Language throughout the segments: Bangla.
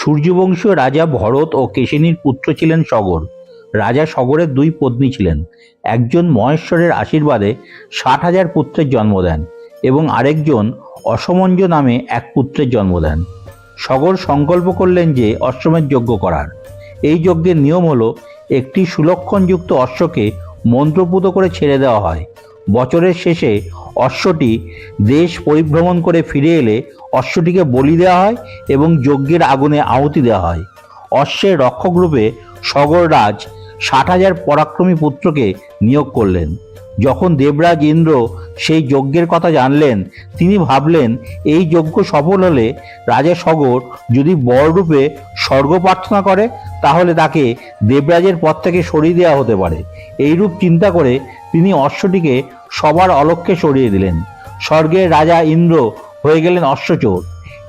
সূর্যবংশীয় রাজা ভরত ও কেশিনীর পুত্র ছিলেন সগর। রাজা সগরের দুই পত্নী ছিলেন। একজন মহেশ্বরের আশীর্বাদে ৬০,০০০ পুত্রের জন্ম দেন এবং আরেকজন অসমঞ্জ নামে এক পুত্রের জন্ম দেন। সগর সংকল্প করলেন যে অশ্বমেধ যজ্ঞ করার। এই যজ্ঞের নিয়ম হলো, একটি সুলক্ষণযুক্ত অশ্বকে মন্ত্রপুত করে ছেড়ে দেওয়া হয়। বছরের শেষে অশ্বটি দেশ পরিভ্রমণ করে ফিরে এলে অশ্বটিকে বলি দেওয়া হয় এবং যজ্ঞের আগুনে আহুতি দেওয়া হয়। অশ্বের রক্ষকরূপে সগররাজ ৬০,০০০ পরাক্রমী পুত্রকে নিয়োগ করলেন। যখন দেবরাজ ইন্দ্র সেই যজ্ঞের কথা জানলেন, তিনি ভাবলেন এই যজ্ঞ সফল হলে রাজা সগর যদি বররূপে স্বর্গ প্রার্থনা করে তাহলে তাকে দেবরাজের পদ থেকে সরিয়ে দেওয়া হতে পারে। এইরূপ চিন্তা করে তিনি অশ্বটিকে সবার অলক্ষ্যে সরিয়ে দিলেন। স্বর্গের রাজা ইন্দ্র হয়ে গেলেন অশ্বচোর।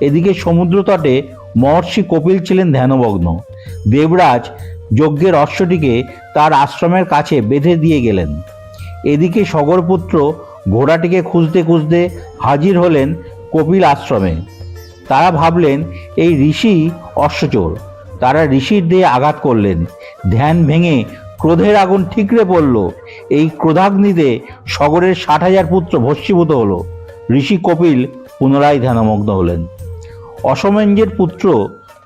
এদিকে সমুদ্র তটে মহর্ষি কপিল ছিলেন ধ্যানমগ্ন। দেবরাজ যজ্ঞের অশ্বটিকে তার আশ্রমের কাছে বেঁধে দিয়ে গেলেন। এদিকে সগরপুত্র ঘোড়াটিকে খুঁজতে খুঁজতে হাজির হলেন কপিল আশ্রমে। তারা ভাবলেন এই ঋষি অশ্বচোর। তারা ঋষির দেহে আঘাত করলেন। ধ্যান ভেঙে ক্রোধের আগুন ঠিকরে পড়ল। এই ক্রোধাগ্নিতে সগরের ৬০,০০০ পুত্র ভস্মীভূত হলো। ঋষি কপিল পুনরায় ধ্যানমগ্ন হলেন। অসমঞ্জের পুত্র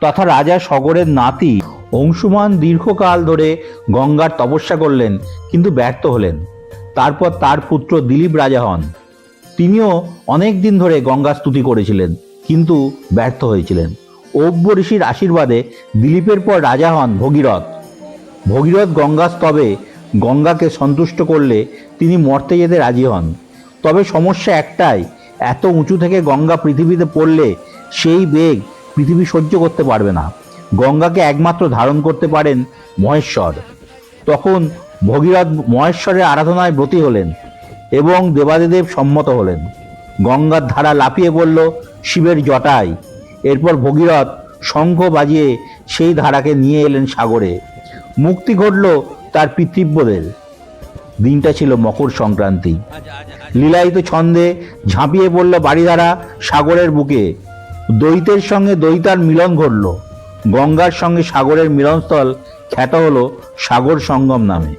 তথা রাজা সগরের নাতি অংশুমান দীর্ঘকাল ধরে গঙ্গার তপস্যা করলেন, কিন্তু ব্যর্থ হলেন। তারপর তার পুত্র দিলীপ রাজা হন। তিনিও অনেক দিন ধরে গঙ্গা স্তুতি করেছিলেন, কিন্তু ব্যর্থ হয়েছিলেন। ঔব্য ঋষির আশীর্বাদে দিলীপের পর রাজা হন ভগীরথ। ভগীরথ গঙ্গা স্তবে গঙ্গাকে সন্তুষ্ট করলে তিনি মর্তে যেতে রাজি হন। তবে সমস্যা একটাই, এত উঁচু থেকে গঙ্গা পৃথিবীতে পড়লে সেই বেগ পৃথিবী সহ্য করতে পারবে না। গঙ্গাকে একমাত্র ধারণ করতে পারেন মহেশ্বর। তখন ভগীরথ মহেশ্বরের আরাধনায় ব্রতী হলেন এবং দেবাদিদেব সম্মত হলেন। গঙ্গার ধারা লাফিয়ে পড়ল শিবের জটায়। এরপর ভগীরথ শঙ্খ বাজিয়ে সেই ধারাকে নিয়ে এলেন সাগরে। মুক্তি ঘটল তার পিতৃব্যদের। দিনটা ছিল মকর সংক্রান্তি। লীলায়িত ছন্দে ঝাঁপিয়ে পড়ল বাড়িধারা সাগরের বুকে। দৈতের সঙ্গে দৈতার মিলন ঘটল। গঙ্গার সঙ্গে সাগরের মিলনস্থল খ্যাত হলো সাগর সঙ্গম নামে।